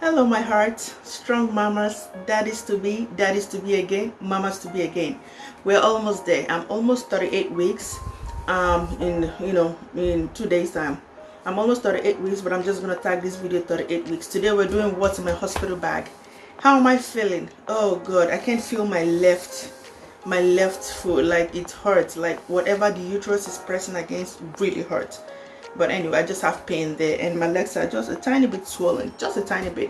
Hello my hearts, strong mamas, daddies to be again, mamas to be again. We're almost there. I'm almost 38 weeks in 2 days time. I'm almost 38 weeks, but I'm just gonna tag this video 38 weeks. Today we're doing what's in my hospital bag. How am I feeling? Oh god, I can't feel my left foot. Like it hurts, like whatever the uterus is pressing against really hurts. But anyway, I just have pain there, and my legs are just a tiny bit swollen, just a tiny bit.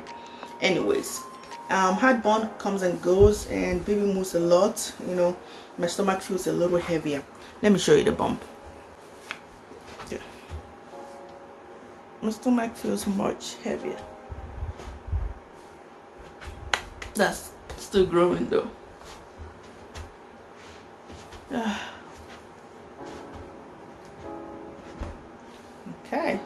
Anyways, heartburn comes and goes, and baby moves a lot. My stomach feels a little heavier. Let me show you the bump. Yeah. My stomach feels much heavier. That's still growing though. Okay.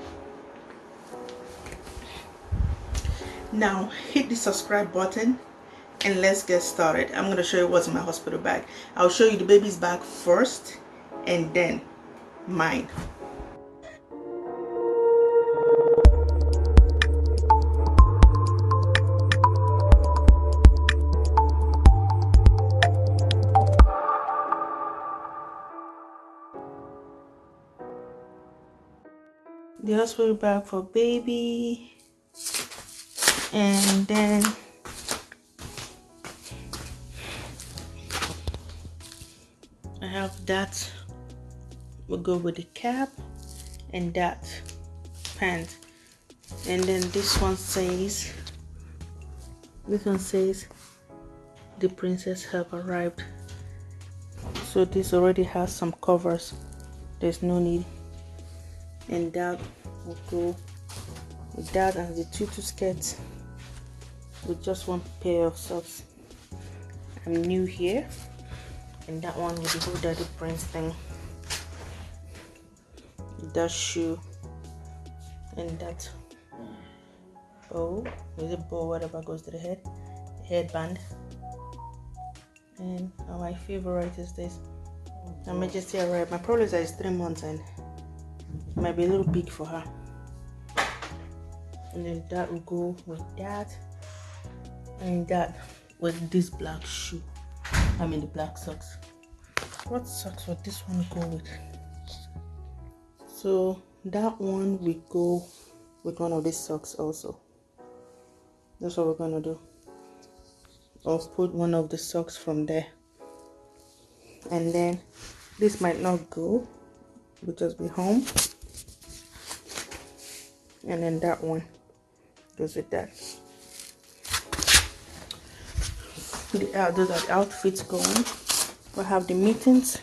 Now hit the subscribe button and let's get started. I'm going to show you what's in my hospital bag. I'll show you the baby's bag first and then mine. The hospital bag for baby, and then I have that will go with the cap, and that pant, and then this one says the princess have arrived. So this already has some covers, there's no need. And that will go with that, and the tutu skirt with just one pair of socks. I'm new here. And that one with the whole daddy prince thing, that shoe, and that bow, is it bow, whatever goes to the head, headband. And my favorite is this. I may just say alright, my problem is that it's 3 months and it might be a little big for her. And then that will go with that, and that with this black shoe. I mean the black socks. What socks would this one go with? So that one will go with one of these socks also. That's what we're gonna do. I'll put one of the socks from there. And then this might not go, we'll just be home. And then that one goes with that. Those are the outfits going. We'll have the mittens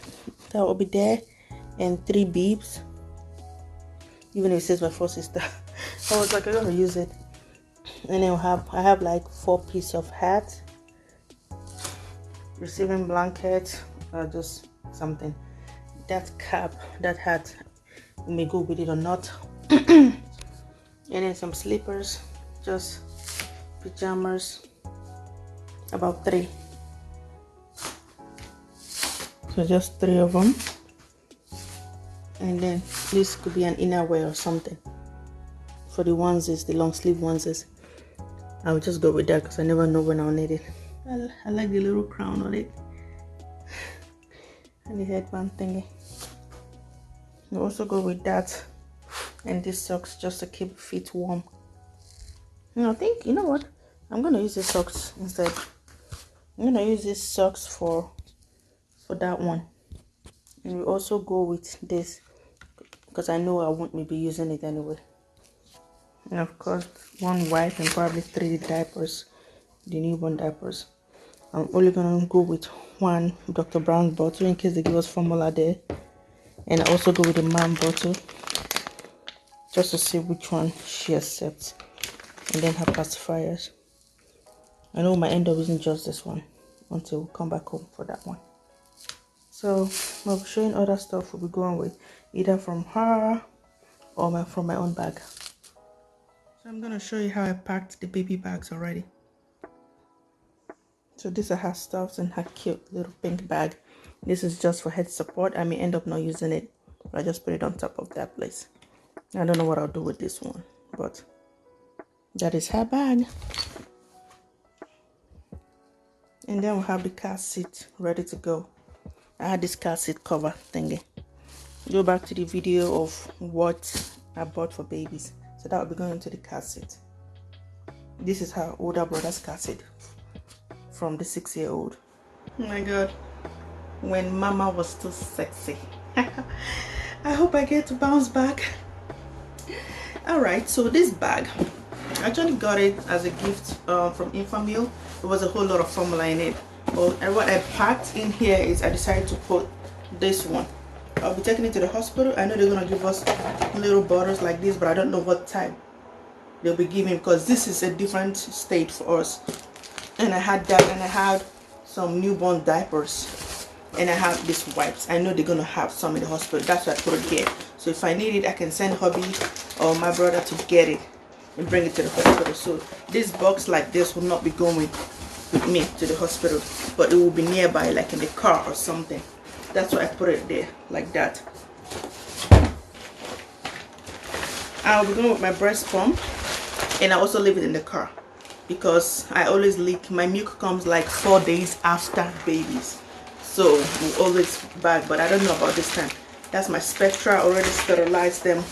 that will be there, and 3 beeps. Even if it says my first sister, I was like, I gotta use it. And then I have like 4 pieces of hat, receiving blanket, or just something. That cap, that hat, we may go with it or not. And then some slippers, just pajamas, about 3. So just 3 of them. And then this could be an innerwear or something. For the onesies, the long sleeve onesies, I'll just go with that because I never know when I'll need it. I like the little crown on it. And the headband thingy. I'll also go with that. And these socks just to keep feet warm. And I think, you know what? I'm going to use the socks instead. I'm going to use these socks for that one. And we also go with this because I know I won't be using it anyway. And of course, 1 white and probably 3 diapers, the newborn diapers. I'm only gonna go with 1 Dr. Brown bottle in case they give us formula there. And I also go with the mom bottle just to see which one she accepts. And then her pacifiers. I know we might end up using just this one until we come back home for that one. So I'll be showing other stuff we'll be going with, either from her or from my own bag. So I'm going to show you how I packed the baby bags already. So these are her stuffs in her cute little pink bag. This is just for head support. I may end up not using it, but I just put it on top of that place. I don't know what I'll do with this one, but That is her bag. And then we have the car seat ready to go. I had this car seat cover thingy. Go back to the video of what I bought for babies. So that will be going into the car seat. This is her older brother's car seat from the 6-year-old. Oh my god, when mama was still sexy. I hope I get to bounce back. Alright, so this bag, I actually got it as a gift from Infamil. There was a whole lot of formula in it. But what I packed in here is I decided to put this one. I'll be taking it to the hospital. I know they're gonna give us little bottles like this, but I don't know what type they'll be giving because this is a different state for us. And I had that, and I had some newborn diapers, and I have these wipes. I know they're gonna have some in the hospital. That's why I put it here. So if I need it, I can send hubby or my brother to get it and bring it to the hospital. So this box like this will not be going with me to the hospital, but it will be nearby, like in the car or something. That's why I put it there like that. I'll be going with my breast pump, and I also leave it in the car because I always leak. My milk comes like 4 days after babies, so we always bag. But I don't know about this time. That's my Spectra. Already sterilized them.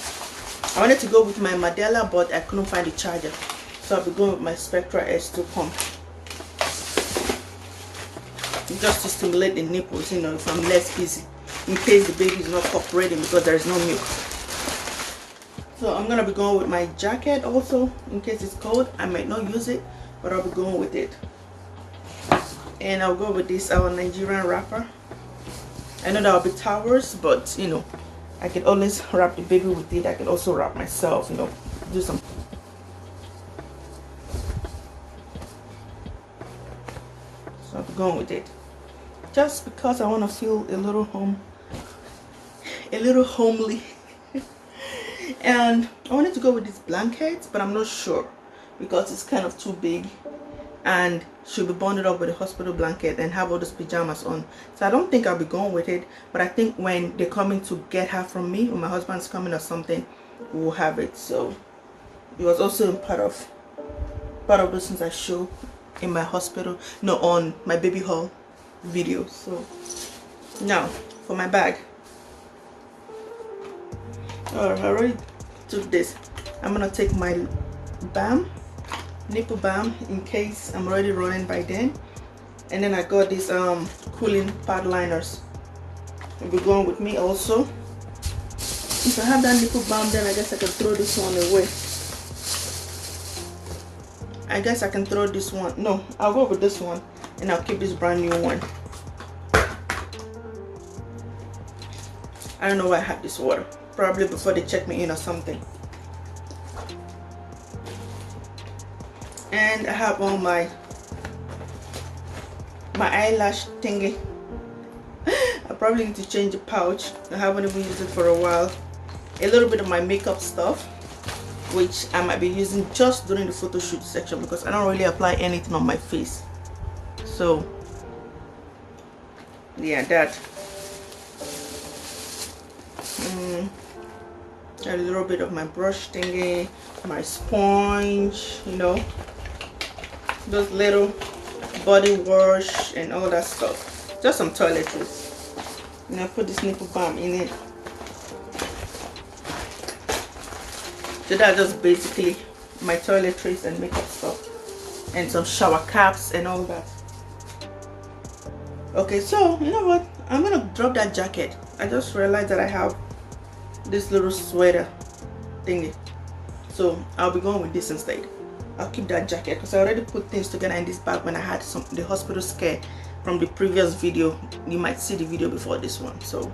I wanted to go with my Mandela, but I couldn't find the charger, so I'll be going with my Spectra S2 pump just to stimulate the nipples, you know, if I'm less busy, in case the baby is not cooperating because there is no milk. So I'm gonna be going with my jacket also in case it's cold. I might not use it, but I'll be going with it. And I'll go with this our Nigerian wrapper. I know that'll be towels, but you know, I can always wrap the baby with it. I can also wrap myself, you know, do some. So I'll be going with it just because I want to feel a little homely. And I wanted to go with this blanket, but I'm not sure because it's kind of too big, and she'll be bundled up with a hospital blanket and have all those pajamas on. So I don't think I'll be going with it, but I think when they're coming to get her from me, when my husband's coming or something, we'll have it. So it was also part of those things I show in my hospital, no, on my baby haul video. So now for my bag. I already took this. I'm gonna take my nipple balm in case I'm already running by then, and then I got these cooling pad liners. Will be going with me also. If I have that nipple balm, then I guess I can throw this one away. I guess I can throw this one. No, I'll go with this one, and I'll keep this brand new one. I don't know why I have this water. Probably before they check me in or something. And I have all my eyelash thingy. I probably need to change the pouch. I haven't even used it for a while. A little bit of my makeup stuff, which I might be using just during the photo shoot section because I don't really apply anything on my face. So yeah, that. A little bit of my brush thingy, my sponge, you know, those little body wash and all that stuff. Just some toiletries. And I put this nipple balm in it. So that's just basically my toiletries and makeup stuff, and some shower caps and all that. Okay, so you know what? I'm gonna drop that jacket. I just realized that I have this little sweater thingy, so I'll be going with this instead. I'll keep that jacket because I already put things together in this bag when I had the hospital scare from the previous video. You might see the video before this one. So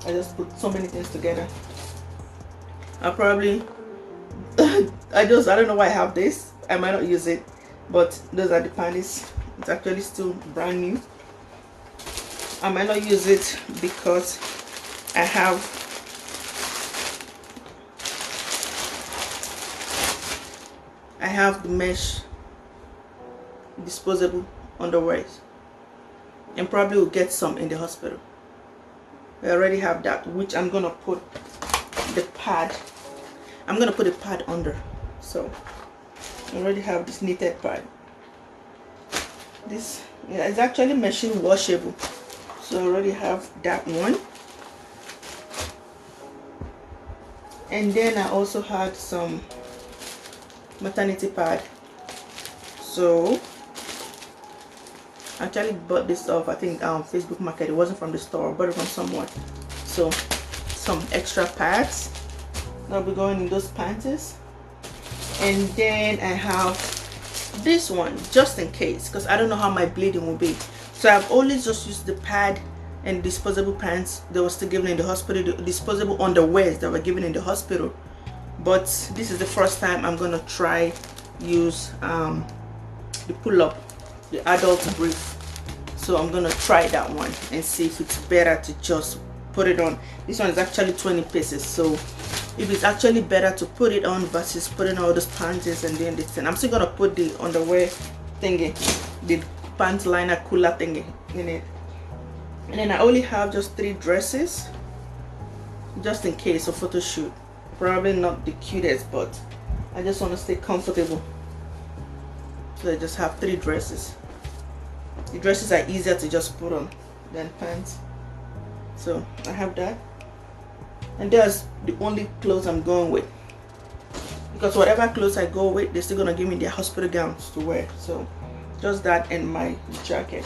I just put so many things together. I'll probably I don't know why I have this. I might not use it, but those are the panties. It's actually still brand new. I might not use it because I have the mesh disposable underwear, and probably will get some in the hospital. I already have that, which I'm gonna put the pad. I'm gonna put a pad under, So I already have this knitted pad. This, yeah, it's actually machine washable, so I already have that one. And then I also had some maternity pad. So I actually bought this off, I think, Facebook Market. It wasn't from the store, I bought it from someone. So some extra pads that'll be going in those panties. And then I have this one just in case, because I don't know how my bleeding will be. So I've always just used the pad and disposable pants that were still given in the hospital, the disposable underwears that were given in the hospital. But this is the first time I'm gonna try use the pull-up, the adult brief. So I'm gonna try that one and see if it's better to just put it on. This one is actually 20 pieces, so if it's actually better to put it on versus putting all those panties and doing this thing. I'm still gonna put the underwear thingy, the pant liner cooler thingy in it. And then I only have just 3 dresses just in case of photo shoot. Probably not the cutest, but I just want to stay comfortable, so I just have 3 dresses. The dresses are easier to just put on than pants, so I have that. And that's the only clothes I'm going with, because whatever clothes I go with, they're still gonna give me their hospital gowns to wear. So just that and my jacket.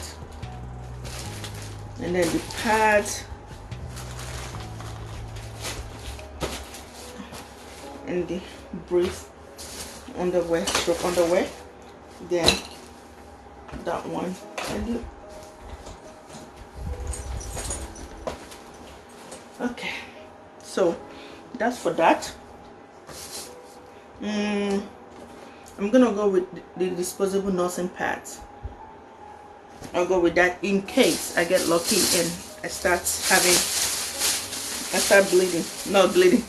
And then the pads and the brief underwear, stroke underwear. Then that one and okay, so that's for that. I'm gonna go with the disposable nursing pads. I'll go with that in case I get lucky and I start bleeding, not bleeding,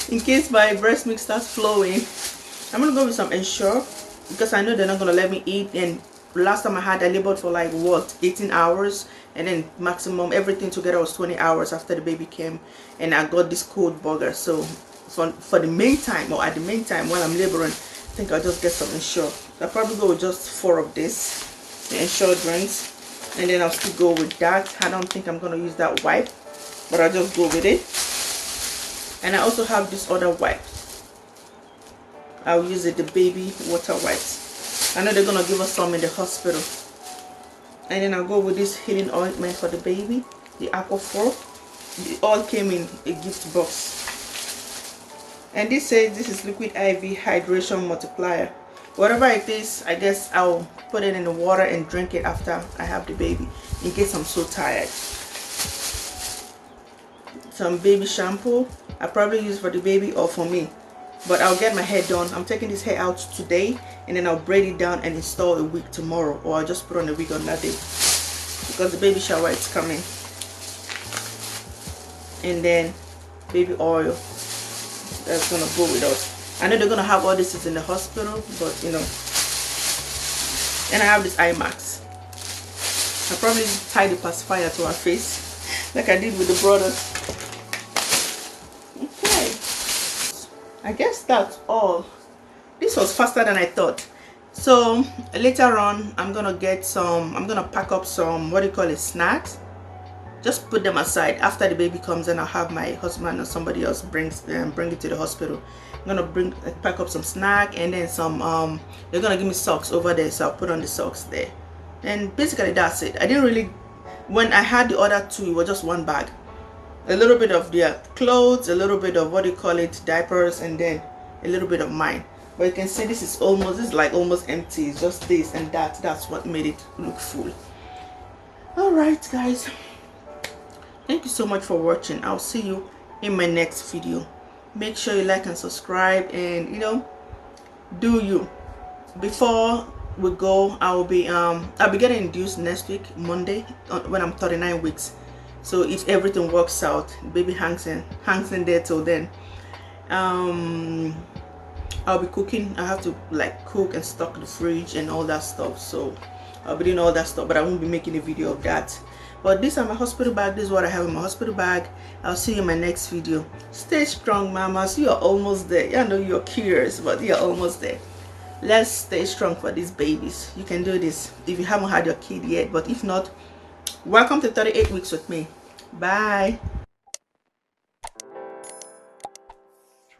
in case my breast milk starts flowing. I'm gonna go with some Ensure, because I know they're not gonna let me eat. And last time I labored for like what, 18 hours, and then maximum everything together was 20 hours after the baby came, and I got this cold burger. So for the meantime, or at the meantime while I'm laboring, I think I'll just get some Ensure. I'll probably go with just 4 of this, the Ensure drinks, and then I'll still go with that. I don't think I'm gonna use that wipe, but I'll just go with it. And I also have this other wipes. I'll use it, the baby water wipes. I know they're gonna give us some in the hospital. And then I'll go with this healing ointment for the baby, the Aquaphor. It all came in a gift box. And this says this is liquid IV hydration multiplier. Whatever it is, I guess I'll put it in the water and drink it after I have the baby, in case I'm so tired. Some baby shampoo. I probably use for the baby or for me, but I'll get my hair done. I'm taking this hair out today, and then I'll braid it down and install a wig tomorrow, or I'll just put on a wig on that day, because the baby shower is coming. And then baby oil, that's gonna go with us. I know they're gonna have all this in the hospital, but you know. And I have this eye mask. I'll probably tie the pacifier to her face like I did with the brothers. Okay, I guess that's all. This was faster than I thought. So later on, I'm gonna pack up some, what do you call it, snacks. Just put them aside. After the baby comes and I'll have my husband or somebody else bring it to the hospital. I'm gonna pack up some snack, and then some they're gonna give me socks over there, so I'll put on the socks there. And basically that's it. I didn't really, when I had the other 2, it was just one bag. A little bit of their clothes, a little bit of, what do you call it, diapers, and then a little bit of mine. But you can see this is like almost empty. It's just this and that. That's what made it look full. Alright guys, thank you so much for watching. I'll see you in my next video. Make sure you like and subscribe, and you know, do you. Before we go, I'll be getting induced next week, Monday, when I'm 39 weeks. So if everything works out, baby hangs in there till then. I'll be cooking. I have to like cook and stock the fridge and all that stuff, so I'll be doing all that stuff, but I won't be making a video of that. But these are my hospital bag. This is what I have in my hospital bag. I'll see you in my next video. Stay strong, mamas. You are almost there. I know you're curious, but you're almost there. Let's stay strong for these babies. You can do this if you haven't had your kid yet, but if not, welcome to 38 weeks with me. Bye.